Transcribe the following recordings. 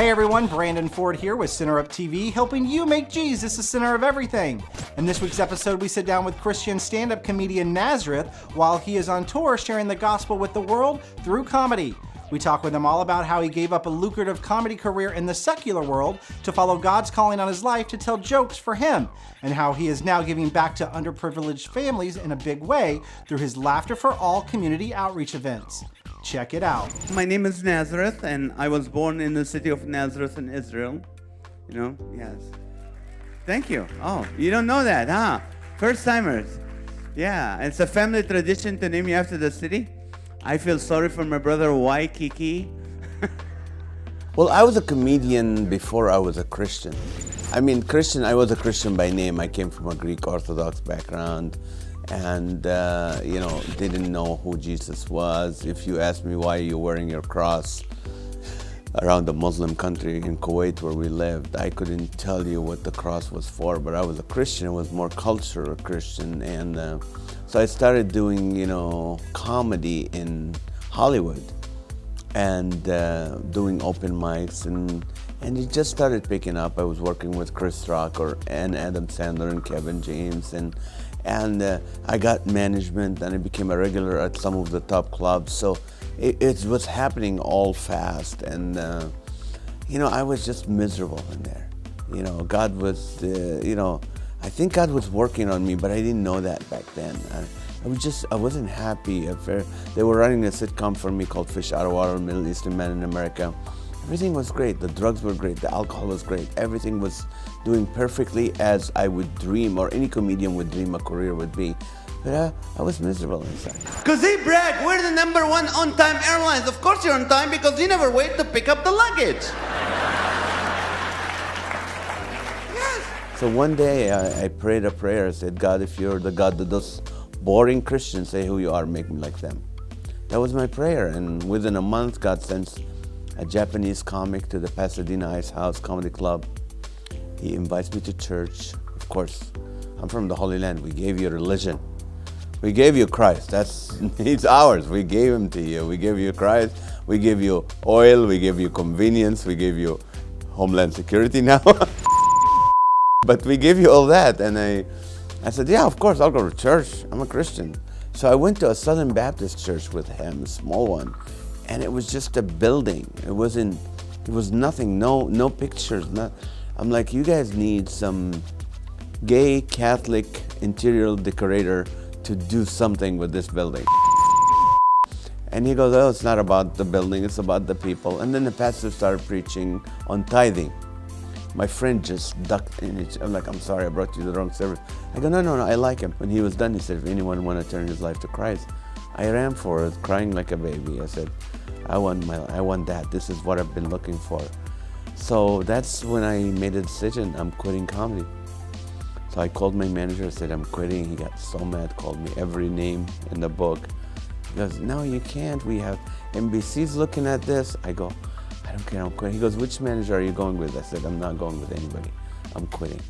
Hey everyone, Brandon Ford here with Center Up TV, helping you make Jesus the center of everything. In this week's episode, we sit down with Christian stand-up comedian Nazareth while he is on tour sharing the gospel with the world through comedy. We talk with him all about how he gave up a lucrative comedy career in the secular world to follow God's calling on his life to tell jokes for him, and how he is now giving back to underprivileged families in a big way through his Laughter for All community outreach events. Check it out. My name is Nazareth, and I was born in the city of Nazareth in Israel. You know, yes. Thank you. Oh, you don't know that, huh? First timers. Yeah, it's a family tradition to name you after the city. I feel sorry for my brother Waikiki. Well, I was a comedian before I was a Christian. I was a Christian by name. I came from a Greek Orthodox background and, didn't know who Jesus was. If you asked me why you're wearing your cross around the Muslim country in Kuwait where we lived, I couldn't tell you what the cross was for, but I was a Christian. I was more cultural Christian, and so I started doing, comedy in Hollywood and doing open mics, and it just started picking up. I was working with Chris Rock and Adam Sandler and Kevin James, and I got management, and I became a regular at some of the top clubs. So it was happening all fast, and I was just miserable in there. God was, I think God was working on me, but I didn't know that back then. I wasn't happy. They were running a sitcom for me called Fish Out of Water, Middle Eastern Man in America. Everything was great. The drugs were great. The alcohol was great. Everything was doing perfectly as I would dream, or any comedian would dream a career would be. But I was miserable inside. Because they brag, we're the number one on-time airlines. Of course you're on time because you never wait to pick up the luggage. So one day I prayed a prayer. I said, God, if you're the God that does boring Christians say who you are, make me like them. That was my prayer. And within a month, God sends a Japanese comic to the Pasadena Ice House Comedy Club. He invites me to church. Of course, I'm from the Holy Land. We gave you religion. We gave you Christ. He's ours. We gave him to you. We gave you Christ. We gave you oil. We gave you convenience. We gave you Homeland Security now. But we gave you all that. And I said, yeah, of course, I'll go to church. I'm a Christian. So I went to a Southern Baptist church with him, a small one. And it was just a building. It was nothing, no pictures. I'm like, you guys need some gay Catholic interior decorator to do something with this building. And he goes, oh, it's not about the building, it's about the people. And then the pastor started preaching on tithing. My friend just ducked in it. I'm like, I'm sorry, I brought you the wrong service. I go, no, I like him. When he was done, he said, if anyone want to turn his life to Christ, I ran for it, crying like a baby. I said, I want that. This is what I've been looking for. So that's when I made a decision. I'm quitting comedy. So I called my manager, said, I'm quitting. He got so mad, called me every name in the book. He goes, no, you can't. We have NBC's looking at this. I go, I don't care, I'm quitting. He goes, which manager are you going with? I said, I'm not going with anybody. I'm quitting.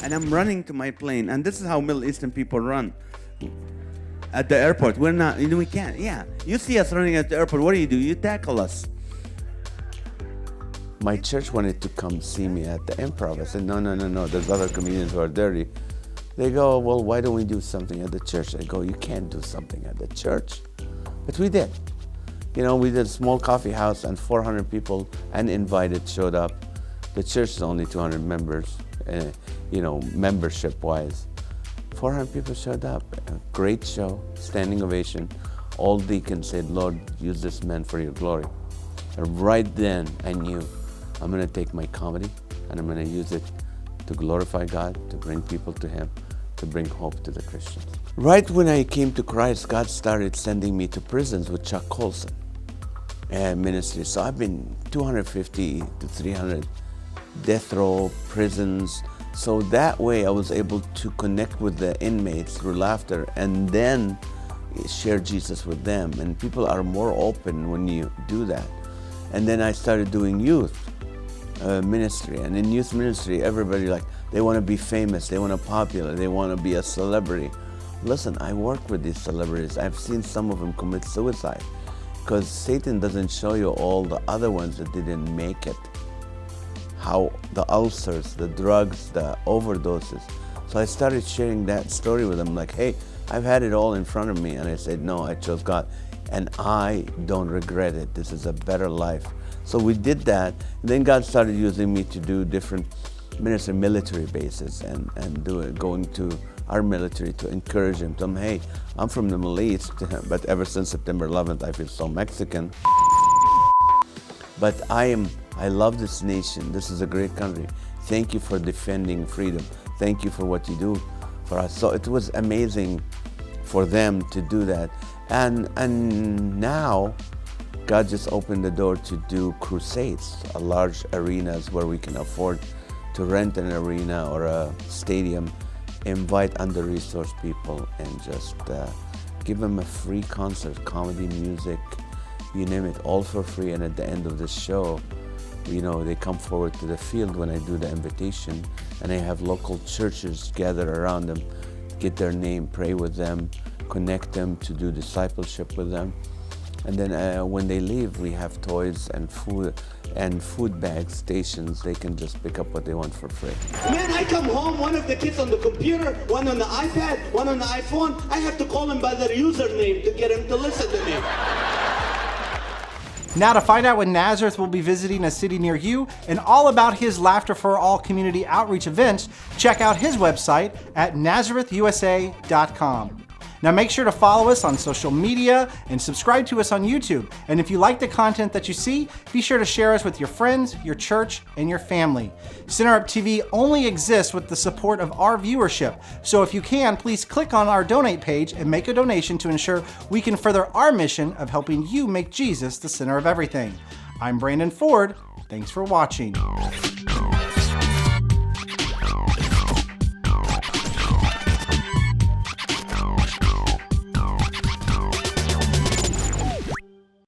And I'm running to my plane. And this is how Middle Eastern people run. At the airport, we can't, yeah. You see us running at the airport, what do? You tackle us. My church wanted to come see me at the Improv. I said, no, there's other comedians who are dirty. They go, well, why don't we do something at the church? I go, you can't do something at the church. But we did. We did a small coffee house and 400 people uninvited showed up. The church is only 200 members, membership-wise. 400 people showed up, a great show, standing ovation. All deacons said, Lord, use this man for your glory. And right then, I knew I'm going to take my comedy and I'm going to use it to glorify God, to bring people to him, to bring hope to the Christians. Right when I came to Christ, God started sending me to prisons with Chuck Colson ministry. So I've been 250 to 300 death row prisons. So that way I was able to connect with the inmates through laughter and then share Jesus with them. And people are more open when you do that. And then I started doing youth ministry. And in youth ministry, everybody they want to be famous, they want to be popular, they want to be a celebrity. Listen, I work with these celebrities. I've seen some of them commit suicide because Satan doesn't show you all the other ones that didn't make it. how the ulcers, the drugs, the overdoses. So I started sharing that story with them, like, hey, I've had it all in front of me, and I said, no, I chose God, and I don't regret it. This is a better life. So we did that, and then God started using me to do different military bases and going to our military to encourage them. Hey, I'm from the Middle East, but ever since September 11th, I feel so Mexican. But I love this nation. This is a great country. Thank you for defending freedom. Thank you for what you do for us. So it was amazing for them to do that. And now, God just opened the door to do Crusades, a large arenas where we can afford to rent an arena or a stadium, invite under-resourced people, and just give them a free concert, comedy, music, you name it, all for free. And at the end of the show, they come forward to the field when I do the invitation, and I have local churches gather around them, get their name, pray with them, connect them to do discipleship with them. And then when they leave, we have toys and food bag stations. They can just pick up what they want for free. Man, I come home, one of the kids on the computer, one on the iPad, one on the iPhone. I have to call him by their username to get him to listen to me. Now to find out when Nazareth will be visiting a city near you and all about his Laughter for All community outreach events, check out his website at nazarethusa.com. Now make sure to follow us on social media and subscribe to us on YouTube. And if you like the content that you see, be sure to share us with your friends, your church, and your family. Center Up TV only exists with the support of our viewership. So if you can, please click on our donate page and make a donation to ensure we can further our mission of helping you make Jesus the center of everything. I'm Brandon Ford. Thanks for watching.